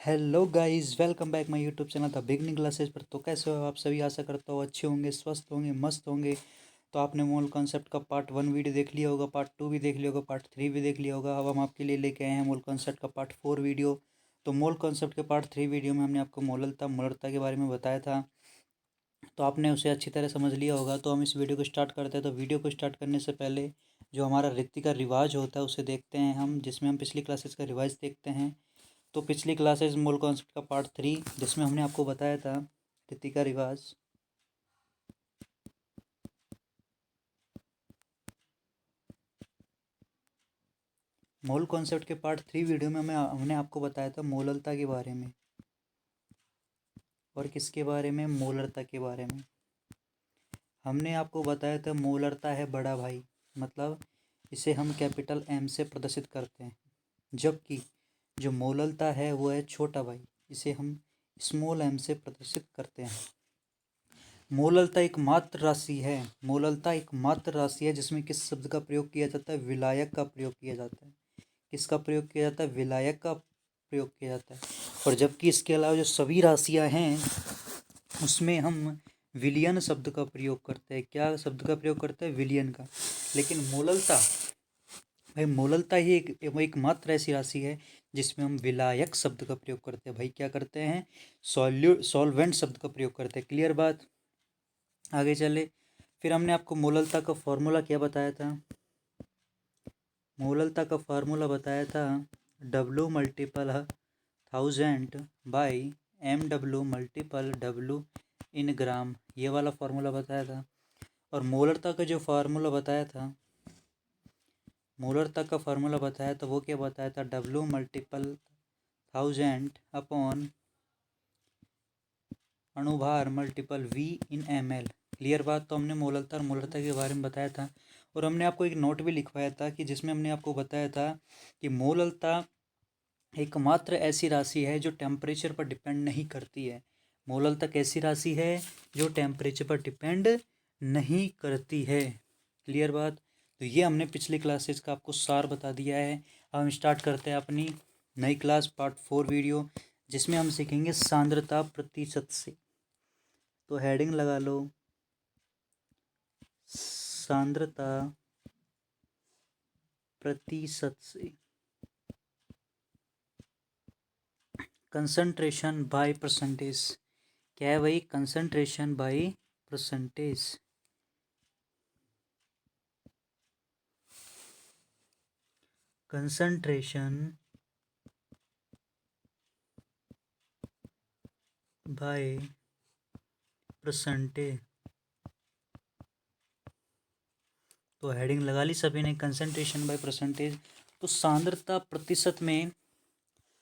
Hello guys, welcome back my YouTube channel the beginning classes पर। तो कैसे हो आप सभी? आशा करता हूँ अच्छे होंगे, स्वस्थ होंगे, मस्त होंगे। तो आपने मोल कॉन्सेप्ट का पार्ट 1 वीडियो देख लिया होगा, पार्ट 2 भी देख लिया होगा, पार्ट 3 भी देख लिया होगा। अब हम आपके लिए लेके आए हैं मोल कॉन्सेप्ट का पार्ट 4 वीडियो। तो मोल कॉन्सेप्ट के पार्ट 3 वीडियो में हमने आपको मोलरता के बारे में बताया था, तो आपने उसे अच्छी तरह समझ लिया होगा। तो हम इस वीडियो को स्टार्ट करते हैं। तो वीडियो को स्टार्ट करने से पहले जो हमारा रीति का रिवाज होता है उसे देखते हैं हम, जिसमें हम पिछली क्लासेस का रिवाइज देखते हैं। तो पिछली क्लासेस मूल कॉन्सेप्ट का पार्ट 3 जिसमें हमने आपको बताया था रीति का रिवाज। मूल कॉन्सेप्ट के पार्ट 3 वीडियो में हमने आपको बताया था मोलरता के बारे में। और किसके बारे में? मोलरता के बारे में। हमने आपको बताया था मोलरता है बड़ा भाई, मतलब इसे हम कैपिटल एम से प्रदर्शित करते हैं, जबकि जो मोलरता है वो है छोटा भाई, इसे हम स्मॉल एम से प्रदर्शित करते हैं। मोलरता एक मात्र राशि है। मोलरता एक मात्र राशि है जिसमें किस शब्द का प्रयोग किया जाता है? विलायक का प्रयोग किया जाता है। किसका प्रयोग किया जाता है? विलायक का प्रयोग किया जाता है। और जबकि इसके अलावा जो सभी राशियां हैं उसमें हम विलियन शब्द का प्रयोग करते हैं। क्या शब्द का प्रयोग करते हैं? विलियन का। लेकिन मोलरता, भाई मोलरता ही एकमात्र ऐसी राशि है जिसमें हम विलायक शब्द का प्रयोग करते हैं। भाई क्या करते हैं? सॉल्वेंट शब्द का प्रयोग करते हैं। क्लियर बात? आगे चले। फिर हमने आपको मोलरता का फॉर्मूला क्या बताया था? मोलरता का फार्मूला बताया था W multiple 1000 by MW multiple W इन ग्राम। ये वाला फार्मूला बताया था। और मोलरता का जो फार्मूला बताया था, मोलरता का फार्मूला बताया था वो क्या बताया था? W मल्टीपल 1000 अपॉन अणुभार multiple V in ml। Clear बात? तो हमने मोलरता और मोलरता के बारे में बताया था। और हमने आपको एक नोट भी लिखवाया था कि जिसमें हमने आपको बताया था कि मोलरता एकमात्र ऐसी राशि है जो टेम्परेचर पर डिपेंड नहीं करती है। मोलरता कैसी राशि है? जो टेम्परेचर पर डिपेंड नहीं करती है। क्लियर बात? तो ये हमने पिछले क्लासेस का आपको सार बता दिया है। अब हम स्टार्ट करते हैं अपनी नई क्लास पार्ट 4 वीडियो, जिसमें हम सीखेंगे सांद्रता प्रतिशत से। तो हेडिंग लगा लो, सांद्रता प्रतिशत से। Concentration by percentage. क्या है भाई? Concentration by percentage. Concentration by percentage. तो हेडिंग लगा ली सभी ने, कंसंट्रेशन बाय परसेंटेज। तो सांद्रता प्रतिशत में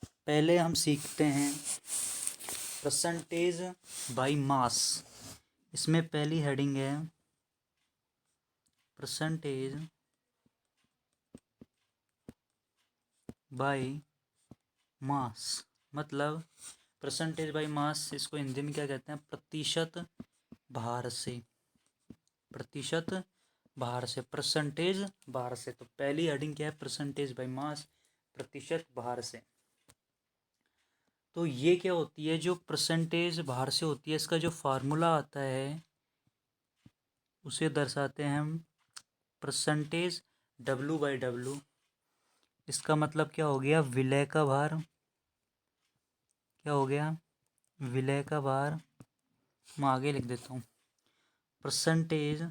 पहले हम सीखते हैं परसेंटेज बाय मास। इसमें पहली हेडिंग है परसेंटेज बाय मास। मतलब परसेंटेज बाय मास, इसको हिंदी में क्या कहते हैं? प्रतिशत भार से। प्रतिशत भार से, परसेंटेज भार से। तो पहली हेडिंग क्या है? परसेंटेज बाय मास, प्रतिशत भार से। तो ये क्या होती है? जो परसेंटेज भार से होती है, इसका जो फार्मूला आता है उसे दर्शाते हैं हम परसेंटेज W/W। इसका मतलब क्या हो गया? विलय का भार। क्या हो गया? विलय का भार। मैं आगे लिख देता हूँ, परसेंटेज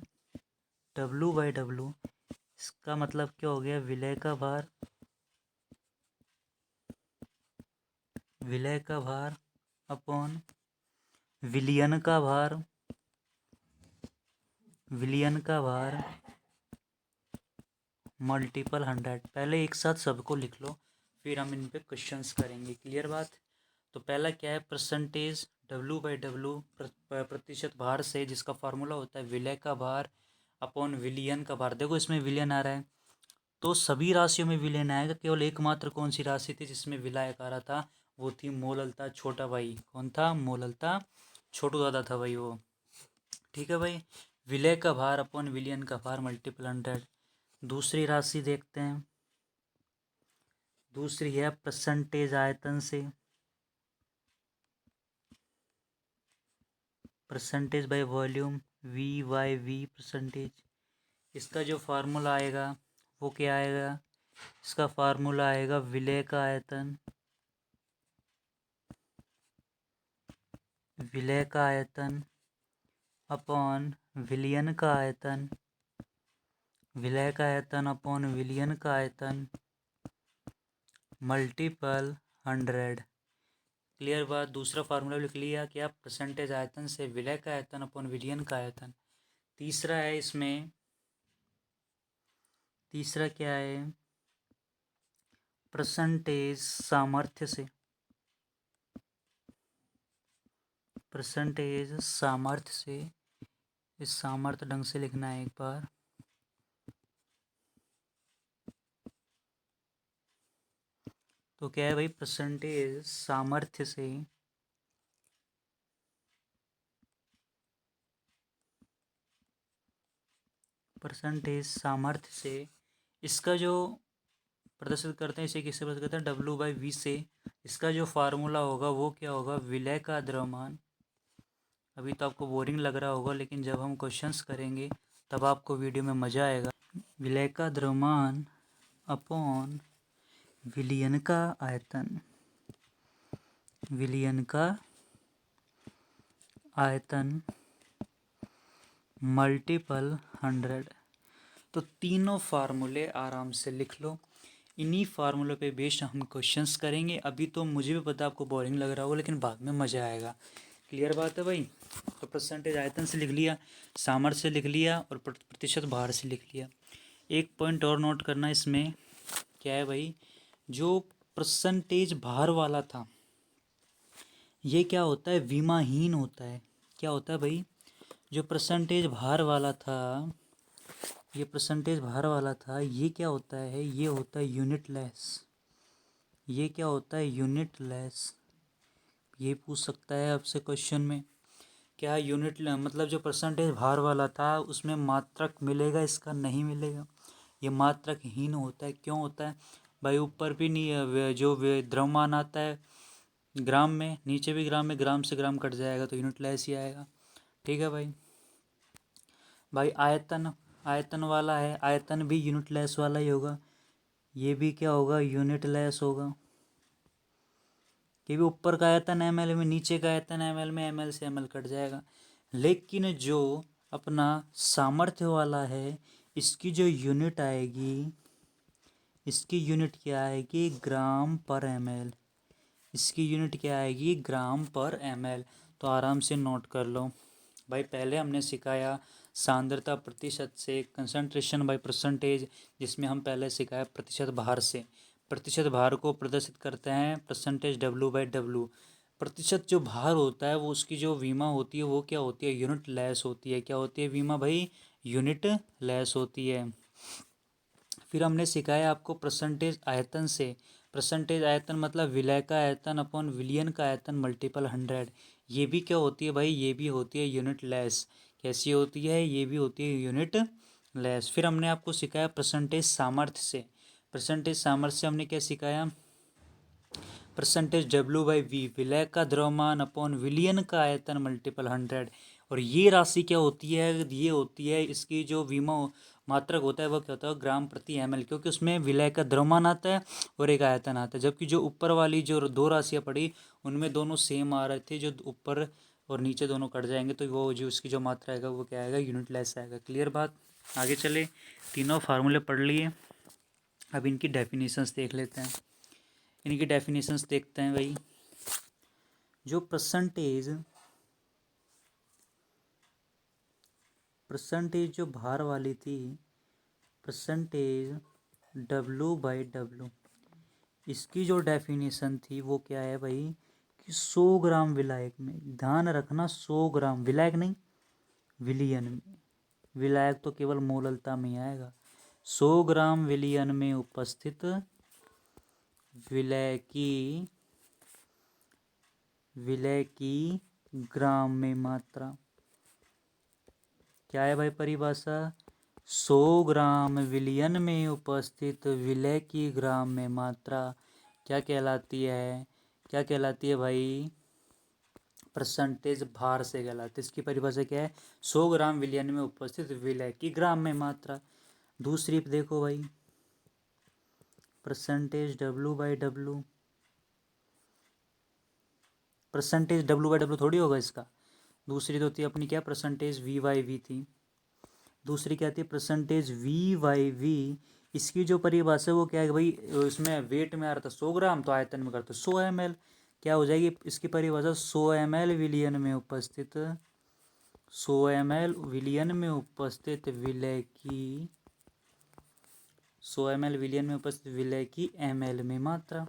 W/W। इसका मतलब क्या हो गया? विलय का भार। विलय का भार अपॉन विलियन का भार। विलियन का भार मल्टीपल 100। पहले एक साथ सबको लिख लो, फिर हम इन पे क्वेश्चंस करेंगे। क्लियर बात? तो पहला क्या है? परसेंटेज W/W, प्रतिशत भार से, जिसका फार्मूला होता है विलय का भार अपॉन विलियन का भार। देखो इसमें विलियन आ रहा है, तो सभी राशियों में विलयन आएगा। केवल एकमात्र कौन सी राशि थी जिसमें विलायक आ रहा था? वो थी मोलरता छोटा भाई। कौन था? मोलरता छोटू दादा था भाई वो। ठीक है भाई। विलय का भार अपॉन विलियन का भार मल्टीपल 100। दूसरी राशि देखते हैं। दूसरी है परसेंटेज आयतन से। Percentage by volume V/V percentage. इसका जो फार्मूला आएगा वो क्या आएगा? इसका फार्मूला आएगा विलय का आयतन, विलय का आयतन अपॉन विलयन का आयतन, विलय का आयतन अपॉन विलयन का आयतन मल्टीपल 100। क्लियर बात। दूसरा फार्मूला लिख लिया क्या? परसेंटेज आयतन से विलय का आयतन अपॉन विलयन का आयतन। तीसरा है इसमें, तीसरा क्या है? परसेंटेज सामर्थ्य से, परसेंटेज सामर्थ्य से। इस सामर्थ्य ढंग से लिखना है एक बार। तो क्या है भाई? परसेंटेज सामर्थ्य से, परसेंटेज सामर्थ्य से इसका जो प्रदर्शित करते हैं, इसे किससे प्रदर्शित करते हैं? W/V से। इसका जो फार्मूला होगा वो क्या होगा? विलय का द्रव्यमान। अभी तो आपको बोरिंग लग रहा होगा, लेकिन जब हम क्वेश्चंस करेंगे तब आपको वीडियो में मज़ा आएगा। विलय का द्रव्यमान अपॉन विलयन का आयतन, विलयन का आयतन मल्टीपल 100। तो तीनों फार्मूले आराम से लिख लो। इन्हीं फार्मूलों पे बेस्ड हम क्वेश्चंस करेंगे। अभी तो मुझे भी पता आपको बोरिंग लग रहा होगा, लेकिन बाद में मज़ा आएगा। क्लियर बात है भाई? तो परसेंटेज आयतन से लिख लिया, सामर्थ्य से लिख लिया और प्रतिशत भार से लिख लिया। एक पॉइंट और नोट करना इसमें, क्या है भाई? जो परसेंटेज भार वाला था ये क्या होता है? विमाहीन होता है। क्या होता है भाई? जो परसेंटेज भार वाला था, ये परसेंटेज भार वाला था, ये क्या होता है? ये होता है यूनिट लेस। ये क्या होता है? Unit less. ये पूछ सकता है आपसे क्वेश्चन में। क्या यूनिट मतलब जो परसेंटेज भार वाला था उसमें मात्रक मिलेगा? इसका नहीं मिलेगा। ये मात्रकहीन होता है। क्यों होता है भाई? ऊपर भी नहीं जो द्रव्यमान आता है ग्राम में, नीचे भी ग्राम में, ग्राम से ग्राम कट जाएगा तो यूनिट लेस ही आएगा। ठीक है भाई? भाई आयतन, आयतन वाला है, आयतन भी यूनिट लेस वाला ही होगा। ये भी क्या होगा? यूनिट लेस होगा। ये भी ऊपर का आयतन ml में, नीचे का आयतन ml में, ml से ml कट जाएगा। लेकिन जो अपना सामर्थ्य वाला है इसकी जो यूनिट आएगी, इसकी यूनिट क्या आएगी? ग्राम पर ml। इसकी यूनिट क्या आएगी? ग्राम पर ml। तो आराम से नोट कर लो भाई। पहले हमने सिखाया सांद्रता प्रतिशत से, कंसंट्रेशन बाय परसेंटेज, जिसमें हम पहले सिखाया प्रतिशत भार से। प्रतिशत भार को प्रदर्शित करते हैं परसेंटेज W/W। प्रतिशत जो भार होता है वो उसकी जो विमा होती है वो क्या होती है? यूनिट लेस होती है। क्या होती है विमा भाई? यूनिट लेस होती है। फिर हमने सिखाया आपको परसेंटेज आयतन से। परसेंटेज आयतन मतलब विलय का आयतन अपॉन विलयन का आयतन मल्टीपल 100। ये भी क्या होती है भाई? ये भी होती है यूनिट लेस। कैसी होती है? ये भी होती है यूनिट लेस। फिर हमने आपको सिखाया परसेंटेज सामर्थ्य से। परसेंटेज सामर्थ्य से हमने क्या सिखाया? परसेंटेज W/V, विलय का द्रव्यमान अपॉन विलयन का आयतन मल्टीपल 100। और ये राशि क्या होती है? ये होती है इसकी जो विमा मात्रक होता है वो क्या होता है? ग्राम प्रति ml, क्योंकि उसमें विलय का द्रव्यमान आता है और एक आयतन आता है। जबकि जो ऊपर वाली जो दो राशियाँ पड़ी उनमें दोनों सेम आ रहे थे, जो ऊपर और नीचे दोनों कट जाएंगे तो वो जो उसकी जो मात्रा आएगा वो क्या आएगा? यूनिट लेस आएगा। क्लियर बात? आगे चले। तीनों फार्मूले पढ़ लिए, अब इनकी डेफिनेशंस देख लेते हैं। इनकी डेफिनेशंस देखते हैं भाई। जो परसेंटेज जो भार वाली थी, परसेंटेज W/W, इसकी जो डेफिनेशन थी वो क्या है भाई? कि 100 ग्राम विलायक में, ध्यान रखना 100 ग्राम, विलायक नहीं विलयन में, विलायक तो केवल मोललता में आएगा। 100 ग्राम विलयन में उपस्थित विलय की ग्राम में मात्रा क्या है भाई? परिभाषा 100 ग्राम विलयन में उपस्थित विलय की ग्राम में मात्रा क्या कहलाती है? क्या कहलाती है भाई? परसेंटेज भार से कहलाती है। इसकी परिभाषा क्या है? 100 ग्राम विलयन में उपस्थित विलय की ग्राम में मात्रा। दूसरी देखो भाई, परसेंटेज W/W, परसेंटेज W/W थोड़ी होगा इसका। दूसरी तो होती है अपनी क्या, परसेंटेज V/V थी। दूसरी क्या आती है? Percentage V/V। इसकी जो परिभाषा है वो क्या है भाई, इसमें वेट में आ रहा था 100 ग्राम, तो आयतन में करते 100 ml। क्या हो जाएगी इसकी परिभाषा? 100 ml विलयन में उपस्थित, 100 ml विलयन में उपस्थित विलय की, 100 ml विलयन में उपस्थित विलय की ml में मात्रा।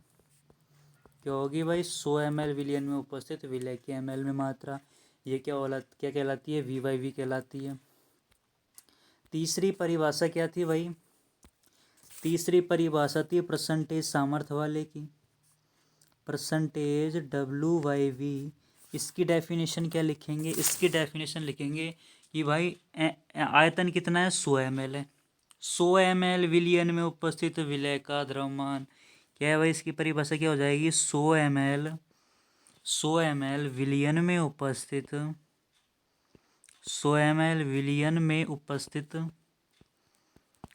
क्या होगी भाई? 100 ml विलयन में उपस्थित विलय की ml में मात्रा। ये क्या कहलाती है? V/V कहलाती है। तीसरी परिभाषा क्या थी भाई? तीसरी परिभाषा थी परसेंटेज सामर्थ्य वाले की, परसेंटेज W/V। इसकी डेफिनेशन क्या लिखेंगे? इसकी डेफिनेशन लिखेंगे कि भाई आयतन कितना है? 100 ml है। 100 ml विलयन में उपस्थित विलय का द्रव्यमान क्या है भाई? इसकी परिभाषा क्या हो जाएगी? 100 ml, 100 ml विलयन में उपस्थित, 100 ml विलयन में उपस्थित,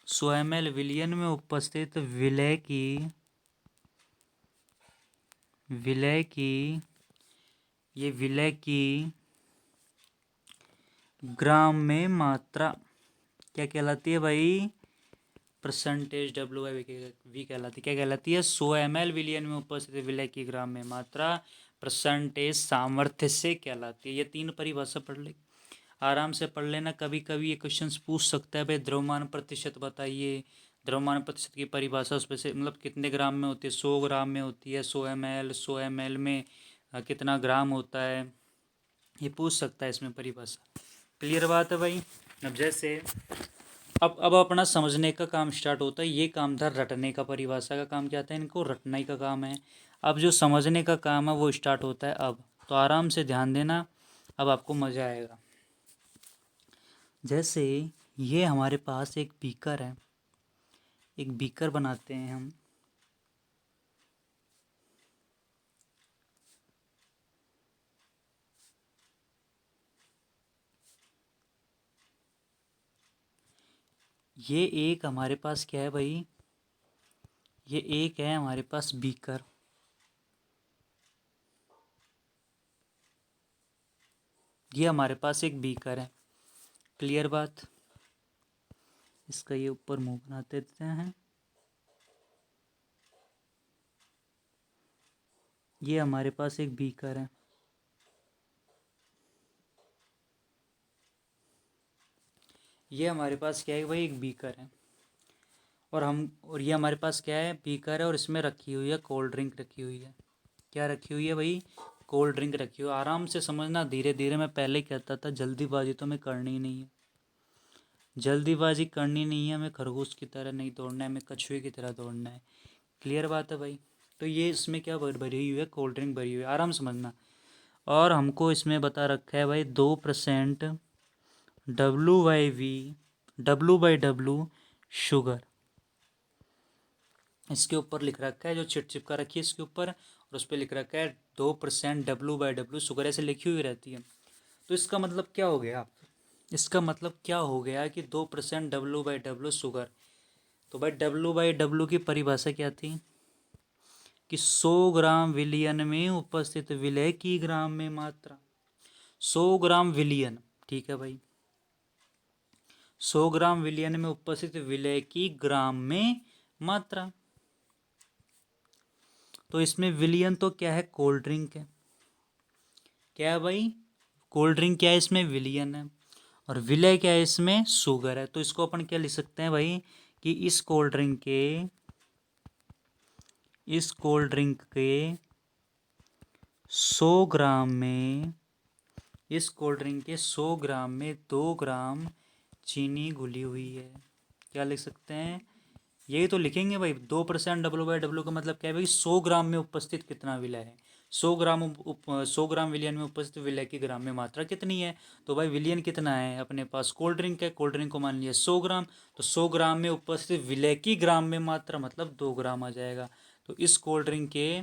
100 ml विलयन में उपस्थित विलय की, ये विलय की ग्राम में मात्रा क्या कहलाती है भाई? परसेंटेज W/V कहलाती है। क्या कहलाती है? 100 ml विलयन में उपस्थित विलय की ग्राम में मात्रा परसेंटेज सामर्थ्य से कहलाती है। ये तीन परिभाषा पढ़ ले, आराम से पढ़ लेना। कभी कभी ये क्वेश्चंस पूछ सकता है भाई द्रव्यमान प्रतिशत बताइए। द्रव्यमान प्रतिशत की परिभाषा उसमें से मतलब कितने ग्राम में होती है? 100 ग्राम में होती है। 100 ml, 100 ml में कितना ग्राम होता है? ये पूछ सकता है इसमें परिभाषा। क्लियर बात है भाई? अब जैसे अब अपना समझने का काम स्टार्ट होता है। ये काम था रटने का, परिभाषा का काम क्या था? इनको रटने का काम है। अब जो समझने का काम है वो स्टार्ट होता है अब। तो आराम से ध्यान देना, अब आपको मज़ा आएगा। जैसे ये हमारे पास एक बीकर है, एक बीकर बनाते हैं हम। ये एक हमारे पास क्या है भाई? ये एक है हमारे पास बीकर। ये हमारे पास एक बीकर है। क्लियर बात? इसका ये ऊपर मुंह बना देते हैं। ये हमारे पास एक बीकर है। ये हमारे पास क्या है भाई? एक बीकर है। और ये हमारे पास क्या है? बीकर है, और इसमें रखी हुई है कोल्ड ड्रिंक रखी हुई है। क्या रखी हुई है भाई? कोल्ड ड्रिंक रखी हुई है। आराम से समझना, धीरे धीरे। मैं पहले ही कहता था जल्दीबाजी तो हमें करनी ही नहीं है, जल्दीबाजी करनी नहीं है। हमें खरगोश की तरह नहीं दौड़ना है, हमें कछुए की तरह दौड़ना है। क्लियर बात है भाई? तो ये इसमें क्या भरी हुई है? कोल्ड ड्रिंक भरी हुई है। आराम समझना। और हमको इसमें बता रखा है भाई 2% W/W शुगर। इसके ऊपर लिख रखा है, जो चिपका रखी है इसके ऊपर, और उस पर लिख रखा है 2% W/W शुगर, ऐसे लिखी हुई रहती है। तो इसका मतलब क्या हो गया? इसका मतलब क्या हो गया कि 2% W/W शुगर। तो भाई W/W की परिभाषा क्या थी? कि 100 ग्राम विलयन में उपस्थित विलय की ग्राम में मात्रा। 100 ग्राम विलयन, ठीक है भाई? 100 ग्राम विलयन में उपस्थित विलय की ग्राम में मात्रा। तो इसमें विलयन तो क्या है? कोल्ड ड्रिंक है। क्या है भाई? कोल्ड ड्रिंक क्या है? इसमें विलयन है। और विलय क्या है? इसमें शुगर है। तो इसको अपन क्या लिख सकते हैं भाई? कि इस कोल्ड ड्रिंक के 100 ग्राम में, इस कोल्ड ड्रिंक के 100 ग्राम में 2 ग्राम चीनी घुली हुई है। क्या लिख सकते हैं? यही तो लिखेंगे भाई। 2% W/W का मतलब क्या है भाई? 100 ग्राम में उपस्थित कितना विलय है? 100 ग्राम विलयन में उपस्थित विलय की ग्राम में मात्रा कितनी है? तो भाई विलयन कितना है अपने पास? कोल्ड ड्रिंक है, कोल्ड ड्रिंक को मान लिया 100 ग्राम। तो 100 ग्राम में उपस्थित विलय की ग्राम में मात्रा मतलब 2 ग्राम आ जाएगा। तो इस कोल्ड ड्रिंक के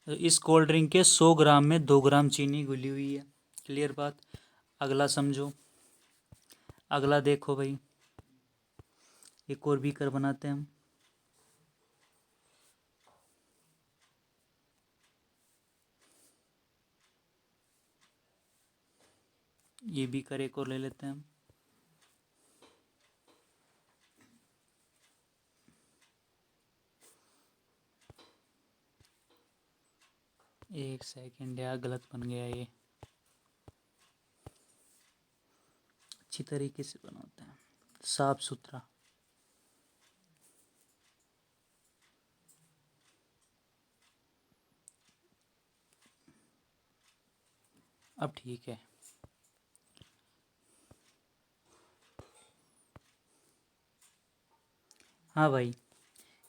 इस कोल्ड ड्रिंक के 100 ग्राम में 2 ग्राम चीनी घुली हुई है। क्लियर बात। अगला समझो, अगला देखो भाई, एक और बीकर बनाते हैं हम। ये बीकर एक और ले लेते हैं हम। एक सेकंड यार, गलत बन गया ये। अच्छी तरीके से बनाते हैं, साफ सुथरा। अब ठीक है। हाँ भाई,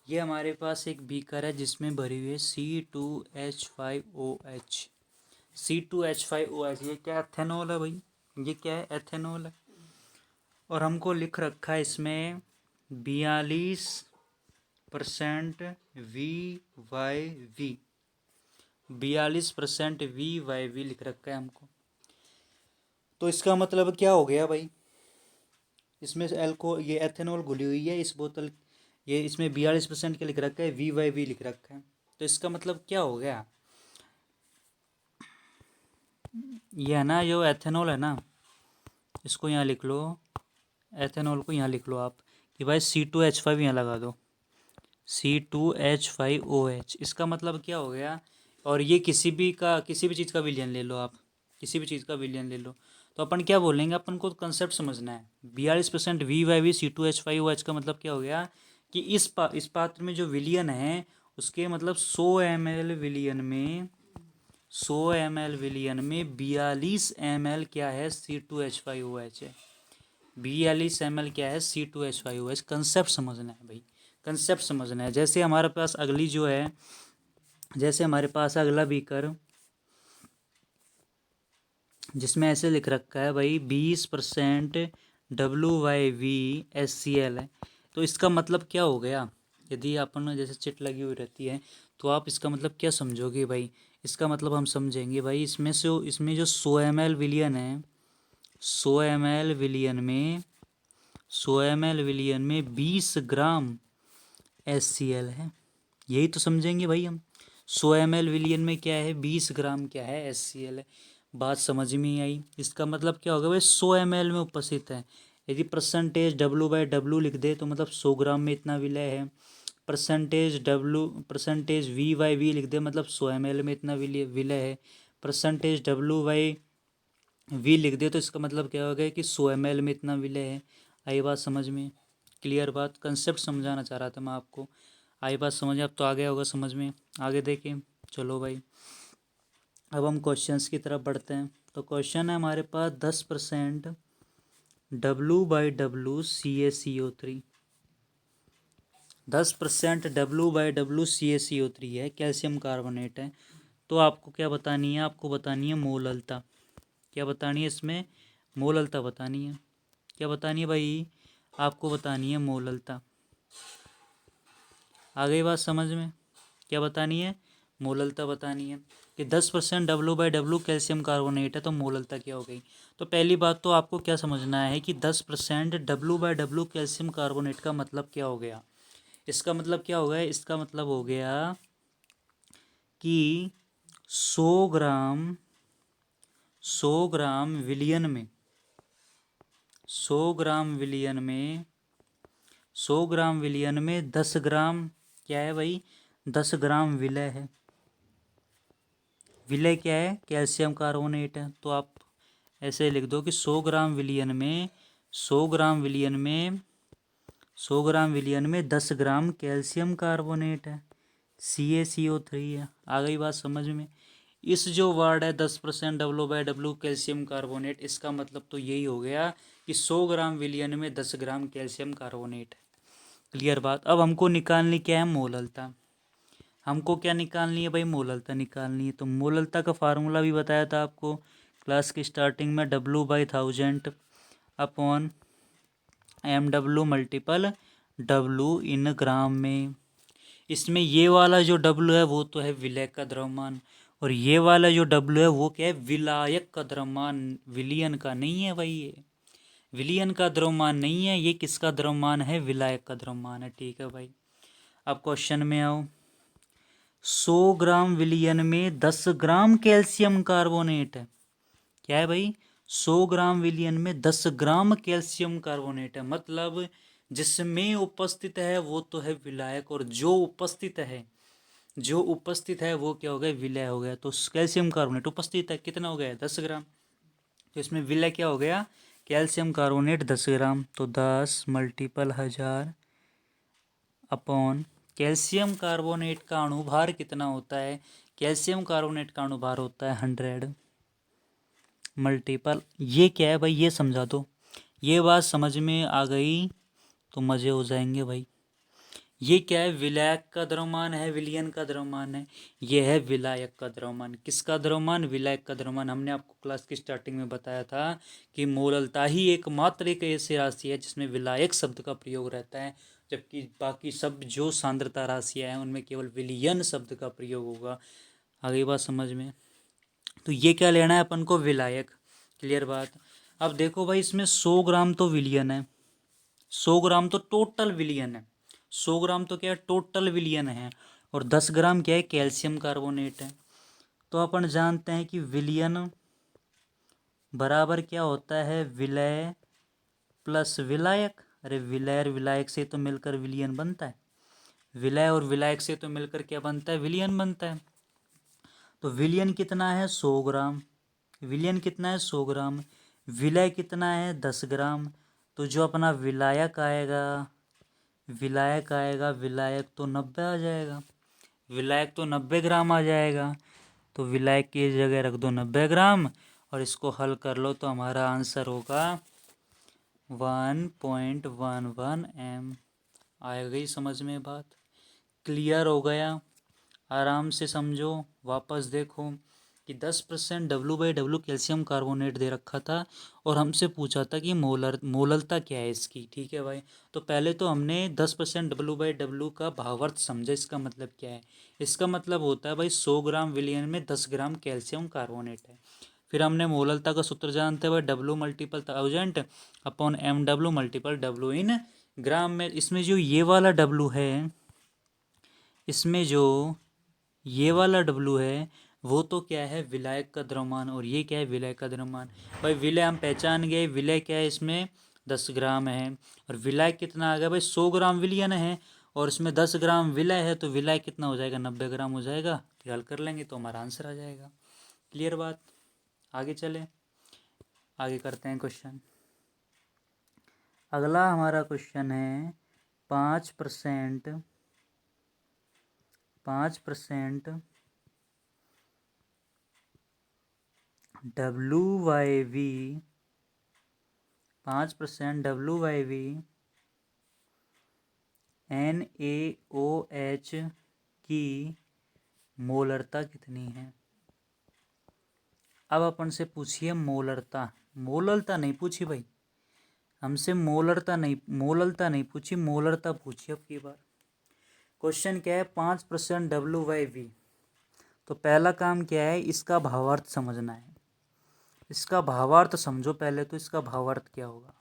ये हमारे पास एक बीकर है जिसमें भरी हुई है C2H5OH। C2H5OH, ये क्या एथेनॉल है भाई? ये क्या है? एथेनॉल है। और हमको लिख रखा है इसमें 42% VYV। 42% VYV लिख रखा है हमको। तो इसका मतलब क्या हो गया भाई? इसमें ये एथेनॉल घुली हुई है इस बोतल, ये इसमें 42% के लिख रखा है, VYV लिख रखा है। तो इसका मतलब क्या हो गया? ये है ना, जो एथेनॉल है ना, इसको यहाँ लिख लो, एथेनॉल को यहाँ लिख लो आप, कि भाई C2H5 यहाँ लगा दो, C2H5OH। इसका मतलब क्या हो गया? और ये किसी भी चीज़ का विलयन ले लो आप, किसी भी चीज़ का विलयन ले लो, तो अपन क्या बोलेंगे? अपन को कंसेप्ट समझना है। 42% VYV C2H5OH का मतलब क्या हो गया? कि इस पात्र में जो विलयन है उसके मतलब 100 ml विलयन में 100 ml विलयन में 42 ml क्या है? C2H5OH है। 42 ml क्या है? C2H5OH। कंसेप्ट समझना है भाई, कंसेप्ट समझना है। जैसे हमारे पास अगली जो है, जैसे हमारे पास अगला बीकर जिसमें ऐसे लिख रखा है भाई 20% WYV HCl है। तो इसका मतलब क्या हो गया? यदि अपन जैसे चिट लगी हुई रहती है तो आप इसका मतलब क्या समझोगे भाई? इसका मतलब हम समझेंगे भाई, इसमें जो 100 ml विलियन है, 100 ml विलियन में 100 ml विलियन में 20 ग्राम HCl है। यही तो समझेंगे भाई हम। 100 ml विलियन में क्या है? 20 ग्राम क्या है? HCl है। बात समझ में आई? इसका मतलब क्या होगा भाई? 100 ml में उपस्थित है। यदि परसेंटेज W/W लिख दे तो मतलब 100 ग्राम में इतना विलय है। परसेंटेज V/V लिख दे मतलब 100 ml में इतना विलय है। परसेंटेज W/V लिख दे तो इसका मतलब क्या होगा कि 100 ml में इतना विलय है। आई बात समझ में? क्लियर बात, कंसेप्ट समझाना चाह रहा था मैं आपको। आई बात समझ? अब तो आ गया होगा समझ में। आगे देखें, चलो भाई, अब हम क्वेश्चंस की तरफ बढ़ते हैं। तो क्वेश्चन है हमारे पास 10% W/W CaCO3। 10% W/W CaCO3 है, कैल्शियम कार्बोनेट है। तो आपको क्या बतानी है? आपको बतानी है मोललता। क्या बतानी है इसमें? मोललता बतानी है। क्या बतानी है भाई? आपको बतानी है मोललता। आ गई बात समझ में? क्या बतानी है? मोललता बतानी है कि 10% W/W कैल्शियम कार्बोनेट है, तो मोललता क्या हो गई? तो पहली बात तो आपको क्या समझना है कि 10% W/W कैल्शियम कार्बोनेट का मतलब क्या हो गया? इसका मतलब क्या हो गया? इसका मतलब हो गया कि 100 ग्राम 100 ग्राम विलियन में 100 ग्राम विलियन में 100 ग्राम विलियन में 10 ग्राम क्या है भाई? 10 ग्राम विलय है। विलय क्या है? कैल्शियम कार्बोनेट है। तो आप ऐसे लिख दो कि 100 ग्राम विलियन में 100 ग्राम विलियन में 100 ग्राम विलियन में 10 ग्राम कैल्शियम कार्बोनेट है, CaCO3 है। आ गई बात समझ में? इस जो वर्ड है 10% W/W कैल्शियम कार्बोनेट, इसका मतलब तो यही हो गया कि 100 ग्राम विलियन में 10 ग्राम कैल्शियम कार्बोनेट है। क्लियर बात। अब हमको निकालनी क्या है? मोललता। हमको क्या निकालनी है भाई? मोललता निकालनी है। तो मोललता का फार्मूला भी बताया था आपको क्लास की स्टार्टिंग में, W/1000 upon MW multiple W इन ग्राम में। इसमें ये वाला जो W है वो तो है विलय का द्रव्यमान, और ये वाला जो W है वो क्या है, विलायक का द्रव्यमान, विलियन का नहीं है भाई, ये विलियन का द्रव्यमान नहीं है, ये किसका द्रव्यमान है, विलायक का द्रव्यमान है। ठीक है भाई, अब क्वेश्चन में आओ। 100 ग्राम विलियन में 10 ग्राम कैल्शियम कार्बोनेट है। क्या है भाई, 100 ग्राम विलियन में 10 ग्राम कैल्शियम कार्बोनेट है, मतलब जिसमें उपस्थित है वो तो है विलायक, और जो उपस्थित है वो क्या हो गया, विलय हो गया। तो कैल्शियम कार्बोनेट उपस्थित है, कितना हो गया, 10 ग्राम। तो इसमें विलय क्या हो गया, कैल्शियम कार्बोनेट 10 ग्राम। तो 10 मल्टीपल 1000 अपॉन कैल्शियम कार्बोनेट का अणुभार कितना होता है, कैल्शियम कार्बोनेट का अणुभार होता है 100 मल्टीपल, ये क्या है भाई, ये समझा दो। ये बात समझ में आ गई तो मज़े हो जाएंगे भाई। ये क्या है, विलायक का द्रव्यमान है, विलियन का द्रव्यमान है, ये है विलायक का द्रव्यमान। किसका द्रव्यमान, विलायक का द्रव्यमान। हमने आपको क्लास की स्टार्टिंग में बताया था कि मोललता ही एकमात्र एक ऐसी राशि है जिसमें विलायक शब्द का प्रयोग रहता है, जबकि बाकी सब जो सांद्रता राशियाँ हैं उनमें केवल विलियन शब्द का प्रयोग होगा। आगे बात समझ में। तो ये क्या लेना है अपन को, विलायक। क्लियर बात। अब देखो भाई, इसमें 100 ग्राम तो विलियन है, 100 ग्राम तो टोटल विलियन है, 100 ग्राम तो क्या है, टोटल विलियन है, और 10 ग्राम क्या है, कैल्शियम कार्बोनेट है। तो अपन जानते हैं कि विलियन बराबर क्या होता है, विलय प्लस विलायक। अरे विलय और विलायक से तो मिलकर विलियन बनता है, विलय और विलायक से तो मिलकर क्या बनता है, विलियन बनता है। तो विलियन कितना है, 100 ग्राम, विलियन कितना है, 100 ग्राम, विलय कितना है, 10 ग्राम। तो जो अपना विलायक तो 90 आ जाएगा, विलायक तो 90 ग्राम आ जाएगा। तो विलायक की जगह रख दो 90 ग्राम, और इसको हल कर लो तो हमारा आंसर होगा 1.11 m। आ गई समझ में बात, क्लियर हो गया। आराम से समझो, वापस देखो कि 10% W/W कैल्शियम कार्बोनेट दे रखा था, और हमसे पूछा था कि मोलरता क्या है इसकी। ठीक है भाई, तो पहले तो हमने 10% W/W का भावार्थ समझा। इसका मतलब क्या है, इसका मतलब होता है भाई 100 ग्राम विलियन में 10 ग्राम कैल्शियम कार्बोनेट है। फिर हमने मोलरता का सूत्र जानते हुए W multiple 1000 upon MW multiple W इन ग्राम में। इसमें जो ये वाला W है, इसमें जो ये वाला W है वो तो क्या है, विलायक का द्रव्यमान, और ये क्या है, विलय का द्रव्यमान। भाई विलय हम पहचान गए, विलय क्या है, इसमें 10 ग्राम है, और विलय कितना आ गया भाई, 100 ग्राम विलियन है, और इसमें 10 ग्राम विलय है, तो विलय कितना हो जाएगा, 90 ग्राम हो जाएगा। फिर हल कर लेंगे तो हमारा आंसर आ जाएगा। क्लियर बात। आगे चले, आगे करते हैं क्वेश्चन। अगला हमारा क्वेश्चन है 5% 5% NaOH की मोलरता कितनी है। अब अपन से पूछिए मोलरता, मोलरता नहीं पूछी भाई हमसे, मोलरता नहीं पूछी, मोलरता पूछी। अब की बार क्वेश्चन क्या है, 5% W/V। तो पहला काम क्या है, इसका भावार्थ समझना है। इसका भावार्थ समझो पहले, तो इसका भावार्थ क्या होगा,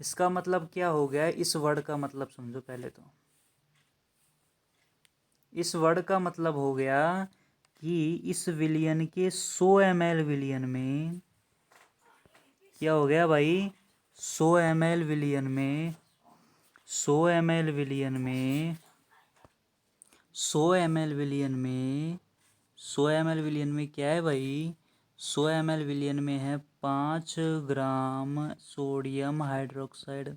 इसका मतलब क्या हो गया, इस वर्ड का मतलब समझो पहले। तो इस वर्ड का मतलब हो गया कि इस विलियन के 100 ml विलियन में क्या हो गया भाई, 100 ml विलियन में 100 ml विलियन में 100 ml विलियन में 100 ml विलियन में क्या है भाई, 100 ml विलियन में है 5 ग्राम सोडियम हाइड्रोक्साइड।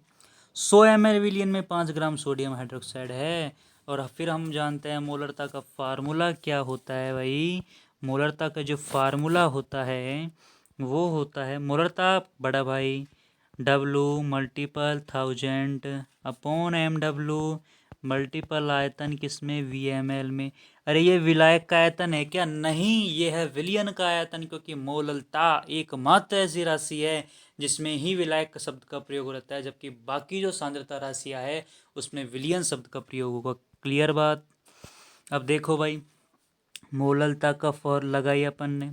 100 ml विलियन में 5 ग्राम सोडियम हाइड्रोक्साइड है। और फिर हम जानते हैं मोलरता का फार्मूला क्या होता है भाई, मोलरता का जो फार्मूला होता है वो होता है, मोलरता बड़ा भाई W multiple 1000 upon MW multiple आयतन किसमें, VmL में। अरे ये विलायक का आयतन है क्या, नहीं, ये है विलियन का आयतन, क्योंकि मोललता एकमात्र ऐसी राशि है जिसमें ही विलायक शब्द का प्रयोग रहता है, जबकि बाकी जो सांद्रता राशियां है उसमें विलियन शब्द का प्रयोग होगा। क्लियर बात। अब देखो भाई, मोललता का फॉर लगाई अपन ने।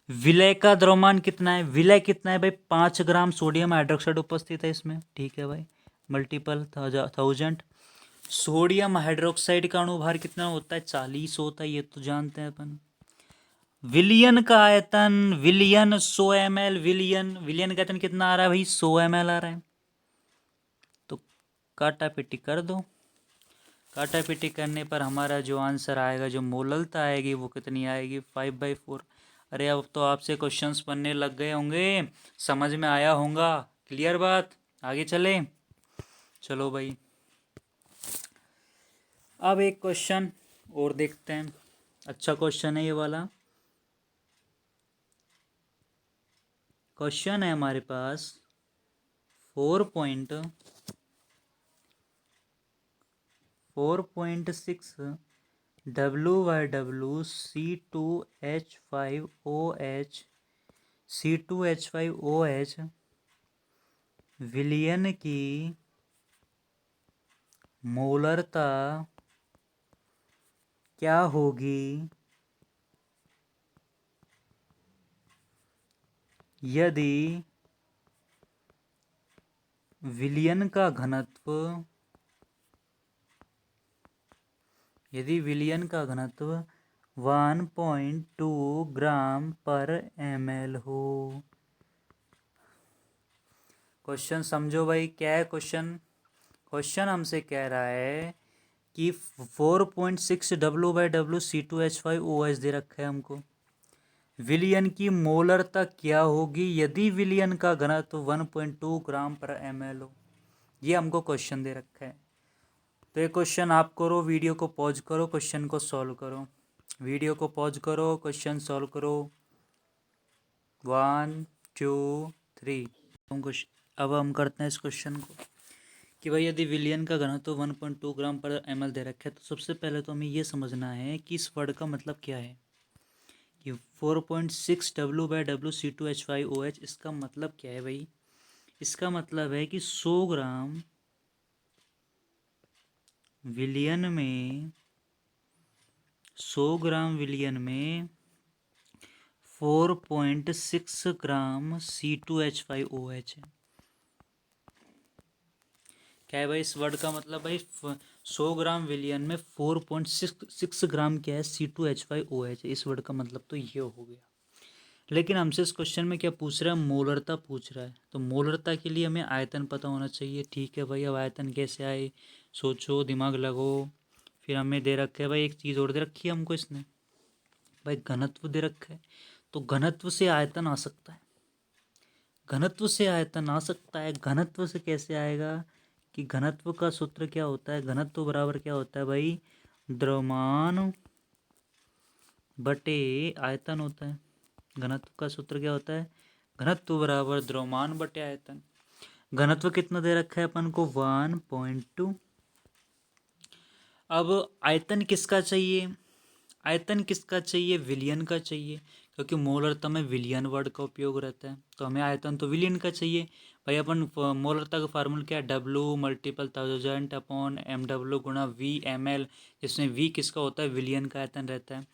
विलय का द्रव्यमान कितना है, विलय कितना है भाई, 5 ग्राम सोडियम हाइड्रोक्साइड उपस्थित है इसमें, ठीक है भाई, मल्टीपल 1000। सोडियम हाइड्रोक्साइड का अणुभार कितना होता है, 40 होता है, ये तो जानते हैं अपन। विलियन का आयतन, विलियन 100 ml, विलियन का आयतन कितना आ रहा है भाई, 100 ml आ रहा है। तो काटा पिटी कर दो। काटा पिटी करने पर हमारा जो आंसर आएगा, जो मोललता आएगी वो कितनी आएगी, 5/4। अरे अब तो आपसे क्वेश्चंस बनने लग गए होंगे, समझ में आया होगा। क्लियर बात, आगे चले। चलो भाई, अब एक क्वेश्चन और देखते हैं। अच्छा क्वेश्चन है ये वाला। क्वेश्चन है हमारे पास 4.6 C2H5OH विलियन की मोलरता क्या होगी यदि विलियन का घनत्व 1.2 ग्राम पर ml हो। क्वेश्चन समझो भाई, क्या है क्वेश्चन। क्वेश्चन हमसे कह रहा है कि 4.6 W/W C2H5OH दे रखा है हमको। विलियन की मोलरता क्या होगी यदि विलियन का घनत्व 1.2 ग्राम पर ml हो। ये हमको क्वेश्चन दे रखा है। तो ये क्वेश्चन आप करो, वीडियो को पॉज करो, क्वेश्चन को सॉल्व करो। वीडियो को पॉज करो, क्वेश्चन सॉल्व करो। 1 2 3। अब हम करते हैं इस क्वेश्चन को कि भाई यदि विलियन का घनत्व 1.2 ग्राम पर ml दे रखा है, तो सबसे पहले तो हमें ये समझना है कि इस वर्ड का मतलब क्या है। कि 4.6 W/W C2H5OH, इसका मतलब क्या है भाई। इसका मतलब है कि 100 ग्राम विलियन में 4.6 ग्राम C2H5OH है। क्या है भाई इस वर्ड का मतलब भाई, 100 ग्राम विलियन में 4.6 ग्राम क्या है, C2H5OH है। इस वर्ड का मतलब तो ये हो गया। लेकिन हमसे इस क्वेश्चन में क्या पूछ रहा है, मोलरता पूछ रहा है। तो मोलरता के लिए हमें आयतन पता होना चाहिए, ठीक है भाई। अब आयतन कैसे आए, सोचो, दिमाग लगो। फिर हमें दे रखा है भाई, एक चीज़ और दे रखी है हमको इसने, भाई घनत्व दे रखा है। तो घनत्व से आयतन आ सकता है, घनत्व से आयतन आ सकता है। घनत्व से कैसे आएगा, कि घनत्व का सूत्र क्या होता है, घनत्व बराबर क्या होता है भाई, द्रव्यमान बटे आयतन होता है। घनत्व का सूत्र क्या होता है, घनत्व बराबर द्रव्यमान बटे आयतन। घनत्व कितना दे रखा है अपन को, 1.2। अब आयतन किसका चाहिए, आयतन किसका चाहिए, विलियन का चाहिए, क्योंकि मोलरता में विलियन वर्ड का उपयोग रहता है। तो हमें आयतन तो विलियन का चाहिए भाई। अपन मोलरता का फार्मूला क्या है, W×1000/mw गुणा V/ml, जिसमें V किसका होता है, विलियन का आयतन रहता है।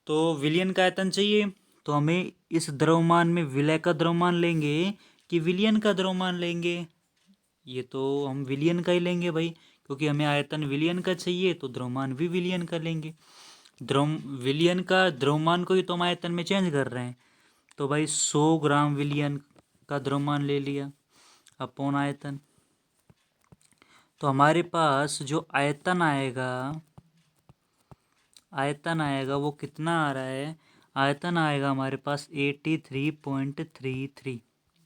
तो विलियन का आयतन चाहिए, तो हमें इस द्रव्यमान में विलय का द्रव्यमान लेंगे कि विलियन का द्रव्यमान लेंगे। ये तो हम विलियन का ही लेंगे भाई, क्योंकि हमें आयतन विलियन का चाहिए, तो द्रव्यमान भी विलियन का लेंगे। विलियन का द्रव्यमान को ही तो हम आयतन में चेंज कर रहे हैं। तो भाई 100 ग्राम विलियन का द्रव्यमान ले लिया अपॉन आयतन। तो हमारे पास जो आयतन आएगा वो कितना आ रहा है, आयतन आएगा हमारे पास 83.33।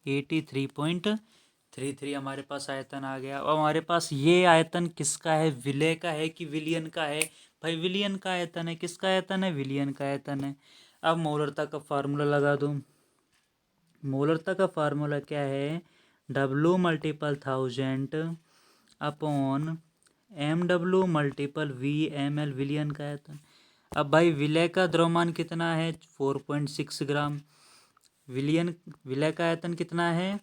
83.33 हमारे पास आयतन आ गया। अब हमारे पास ये आयतन किसका है, विलय का है कि विलियन का है, भाई विलियन का आयतन है। किसका आयतन है, विलियन का आयतन है। अब मोलरता का फार्मूला लगा दूं। मोलरता का फार्मूला क्या है, W×1000 अपॉन MW×VML, विलियन का आयतन। अब भाई विलय का द्रव्यमान कितना है, 4.6 ग्राम। विलय का आयतन कितना है,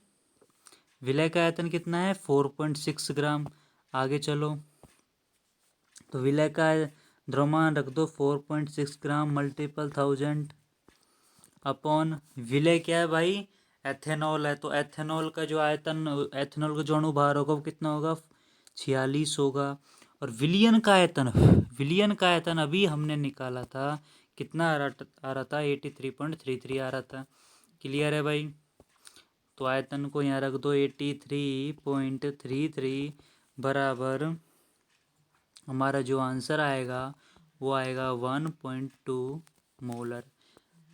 विलय का आयतन कितना है, 4.6 ग्राम। आगे चलो, तो विलय का द्रव्यमान रख दो 4.6 ग्राम मल्टीपल 1000 अपॉन विलय क्या है भाई, एथेनॉल है। तो एथेनॉल का जो आयतन, एथेनॉल का जो अणुभार होगा वो कितना होगा, 46 होगा। और विलियन का आयतन, विलियन का आयतन अभी हमने निकाला था, कितना आ रहा था 83.33 आ रहा था। क्लियर है भाई। तो आयतन को यहाँ रख दो 83.33 बराबर हमारा जो आंसर आएगा वो आएगा 1.2 मोलर।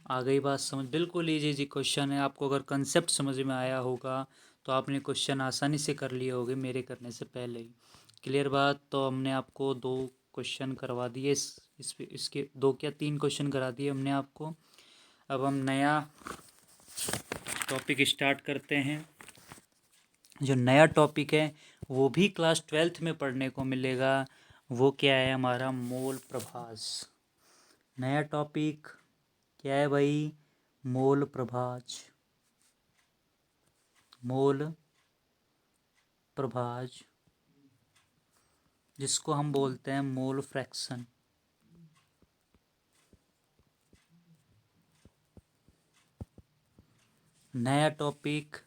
आ गई बात समझ, बिल्कुल इजी क्वेश्चन है। आपको अगर कंसेप्ट समझ में आया होगा तो आपने क्वेश्चन आसानी से कर लिए होगे मेरे करने से पहले ही। क्लियर बात। तो हमने आपको 2 क्वेश्चन करवा दिए, इसके 2 क्या 3 क्वेश्चन करा दिए हमने आपको। अब हम नया टॉपिक स्टार्ट करते हैं। जो नया टॉपिक है वो भी क्लास 12th में पढ़ने को मिलेगा। वो क्या है हमारा, मोल प्रभाज। नया टॉपिक क्या है भाई, मोल प्रभाज। मोल प्रभाज जिसको हम बोलते हैं मोल फ्रैक्शन। नया टॉपिक